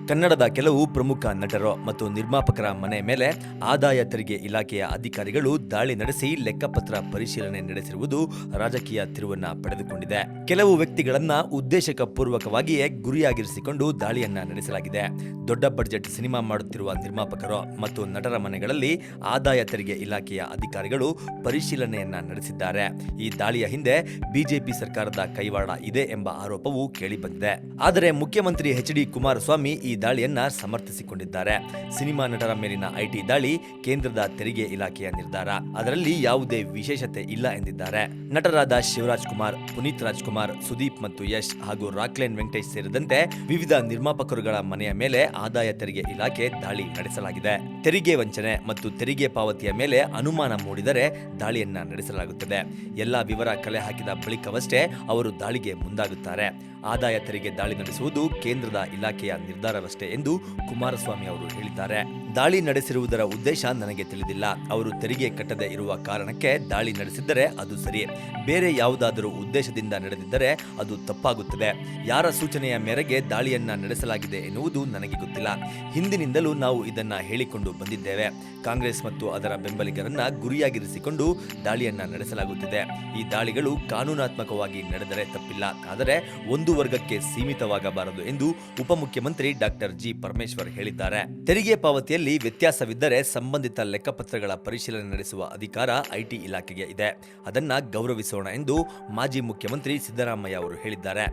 ಕನ್ನಡದ ಕೆಲವು ಪ್ರಮುಖ ನಟರು ಮತ್ತು ನಿರ್ಮಾಪಕರ ಮನೆ ಮೇಲೆ ಆದಾಯ ತೆರಿಗೆ ಇಲಾಖೆಯ ಅಧಿಕಾರಿಗಳು ದಾಳಿ ನಡೆಸಿ ಲೆಕ್ಕಪತ್ರ ಪರಿಶೀಲನೆ ನಡೆಸಿರುವುದು ರಾಜಕೀಯ ತಿರುವನ್ನ ಪಡೆದುಕೊಂಡಿದೆ. ಕೆಲವು ವ್ಯಕ್ತಿಗಳನ್ನ ಉದ್ದೇಶಪೂರ್ವಕವಾಗಿಯೇ ಗುರಿಯಾಗಿರಿಸಿಕೊಂಡು ದಾಳಿಯನ್ನ ನಡೆಸಲಾಗಿದೆ. ದೊಡ್ಡ ಬಡ್ಜೆಟ್ ಸಿನಿಮಾ ಮಾಡುತ್ತಿರುವ ನಿರ್ಮಾಪಕರು ಮತ್ತು ನಟರ ಮನೆಗಳಲ್ಲಿ ಆದಾಯ ತೆರಿಗೆ ಇಲಾಖೆಯ ಅಧಿಕಾರಿಗಳು ಪರಿಶೀಲನೆಯನ್ನ ನಡೆಸಿದ್ದಾರೆ. ಈ ದಾಳಿಯ ಹಿಂದೆ ಬಿಜೆಪಿ ಸರ್ಕಾರದ ಕೈವಾಡ ಇದೆ ಎಂಬ ಆರೋಪವೂ ಕೇಳಿಬಂದಿದೆ. ಆದರೆ ಮುಖ್ಯಮಂತ್ರಿ ಎಚ್.ಡಿ. ಕುಮಾರಸ್ವಾಮಿ ಈ ದಾಳಿಯನ್ನ ಸಮರ್ಥಿಸಿಕೊಂಡಿದ್ದಾರೆ. ಸಿನಿಮಾ ನಟರ ಮೇಲಿನ ಐಟಿ ದಾಳಿ ಕೇಂದ್ರದ ತೆರಿಗೆ ಇಲಾಖೆಯ ನಿರ್ಧಾರ, ಅದರಲ್ಲಿ ಯಾವುದೇ ವಿಶೇಷತೆ ಇಲ್ಲ ಎಂದಿದ್ದಾರೆ. ನಟರಾದ ಶಿವರಾಜ್ ಕುಮಾರ್, ಪುನೀತ್ ರಾಜ್ಕುಮಾರ್, ಸುದೀಪ್ ಮತ್ತು ಯಶ್ ಹಾಗೂ ರಾಕ್ಲೈನ್ ವೆಂಕಟೇಶ್ ಸೇರಿದಂತೆ ವಿವಿಧ ನಿರ್ಮಾಪಕರುಗಳ ಮನೆಯ ಮೇಲೆ ಆದಾಯ ತೆರಿಗೆ ಇಲಾಖೆ ದಾಳಿ ನಡೆಸಲಾಗಿದೆ. ತೆರಿಗೆ ವಂಚನೆ ಮತ್ತು ತೆರಿಗೆ ಪಾವತಿಯ ಮೇಲೆ ಅನುಮಾನ ಮೂಡಿದರೆ ದಾಳಿಯನ್ನ ನಡೆಸಲಾಗುತ್ತದೆ. ಎಲ್ಲಾ ವಿವರ ಕಲೆ ಹಾಕಿದ ಬಳಿಕವಷ್ಟೇ ಅವರು ದಾಳಿಗೆ ಮುಂದಾಗುತ್ತಾರೆ. ಆದಾಯ ತೆರಿಗೆ ದಾಳಿ ನಡೆಸುವುದು ಕೇಂದ್ರದ ಇಲಾಖೆಯ ನಿರ್ಧಾರವಷ್ಟೇ ಎಂದು ಕುಮಾರಸ್ವಾಮಿ ಅವರು ಹೇಳಿದ್ದಾರೆ. ದಾಳಿ ನಡೆಸಿರುವುದರ ಉದ್ದೇಶ ನನಗೆ ತಿಳಿದಿಲ್ಲ. ಅವರು ತೆರಿಗೆ ಕಟ್ಟದೆ ಇರುವ ಕಾರಣಕ್ಕೆ ದಾಳಿ ನಡೆಸಿದ್ದರೆ ಅದು ಸರಿ. ಬೇರೆ ಯಾವುದಾದರೂ ಉದ್ದೇಶದಿಂದ ನಡೆದಿದ್ದರೆ ಅದು ತಪ್ಪಾಗುತ್ತದೆ. ಯಾರ ಸೂಚನೆಯ ಮೇರೆಗೆ ದಾಳಿಯನ್ನ ನಡೆಸಲಾಗಿದೆ ಎನ್ನುವುದು ನನಗೆ ಗೊತ್ತಿಲ್ಲ. ಹಿಂದಿನಿಂದಲೂ ನಾವು ಇದನ್ನ ಹೇಳಿಕೊಂಡು ಬಂದಿದ್ದೇವೆ. ಕಾಂಗ್ರೆಸ್ ಮತ್ತು ಅದರ ಬೆಂಬಲಿಗರನ್ನ ಗುರಿಯಾಗಿರಿಸಿಕೊಂಡು ದಾಳಿಯನ್ನ ನಡೆಸಲಾಗುತ್ತಿದೆ. ಈ ದಾಳಿಗಳು ಕಾನೂನಾತ್ಮಕವಾಗಿ ನಡೆದರೆ ತಪ್ಪಿಲ್ಲ, ಆದರೆ ಒಂದು ವರ್ಗಕ್ಕೆ ಸೀಮಿತವಾಗಬಾರದು ಎಂದು ಉಪಮುಖ್ಯಮಂತ್ರಿ ಡಾಕ್ಟರ್ ಜಿ. ಪರಮೇಶ್ವರ್ ಹೇಳಿದ್ದಾರೆ. ತೆರಿಗೆ ಪಾವತಿಯಲ್ಲಿ ವ್ಯತ್ಯಾಸವಿದ್ದರೆ ಸಂಬಂಧಿತ ಲೆಕ್ಕಪತ್ರಗಳ ಪರಿಶೀಲನೆ ನಡೆಸುವ ಅಧಿಕಾರ ಐಟಿ ಇಲಾಖೆಗೆ ಇದೆ. ಅದನ್ನ ಗೌರವಿಸೋಣ ಎಂದು ಮಾಜಿ ಮುಖ್ಯಮಂತ್ರಿ ಸಿದ್ದರಾಮಯ್ಯ ಅವರು ಹೇಳಿದ್ದಾರೆ.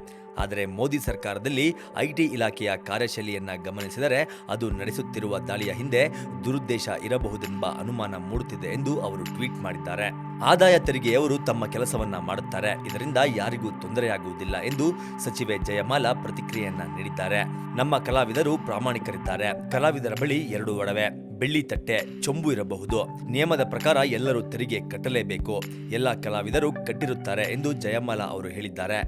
ಆದರೆ ಮೋದಿ ಸರ್ಕಾರದಲ್ಲಿ ಐಟಿ ಇಲಾಖೆಯ ಕಾರ್ಯಶೈಲಿಯನ್ನ ಗಮನಿಸಿದರೆ ಅದು ನಡೆಸುತ್ತಿರುವ ದಾಳಿಯ ಹಿಂದೆ ದುರುದ್ದೇಶ ಇರಬಹುದೆಂಬ ಅನುಮಾನ ಮೂಡುತ್ತಿದೆ ಎಂದು ಅವರು ಟ್ವೀಟ್ ಮಾಡಿದ್ದಾರೆ. ಆದಾಯ ತೆರಿಗೆಯವರು ತಮ್ಮ ಕೆಲಸವನ್ನ ಮಾಡುತ್ತಾರೆ, ಇದರಿಂದ ಯಾರಿಗೂ ತೊಂದರೆಯಾಗುವುದಿಲ್ಲ ಎಂದು ಸಚಿವೆ ಜಯಮಾಲಾ ಪ್ರತಿಕ್ರಿಯೆಯನ್ನ ನೀಡಿದ್ದಾರೆ. ನಮ್ಮ ಕಲಾವಿದರು ಪ್ರಾಮಾಣಿಕರಿದ್ದಾರೆ. ಕಲಾವಿದರ ಬಳಿ 2 ಒಡವೆ, ಬೆಳ್ಳಿ ತಟ್ಟೆ, ಚೊಂಬು ಇರಬಹುದು. ನಿಯಮದ ಪ್ರಕಾರ ಎಲ್ಲರೂ ತೆರಿಗೆ ಕಟ್ಟಲೇಬೇಕು. ಎಲ್ಲ ಕಲಾವಿದರು ಕಟ್ಟಿರುತ್ತಾರೆ ಎಂದು ಜಯಮಾಲಾ ಅವರು ಹೇಳಿದ್ದಾರೆ.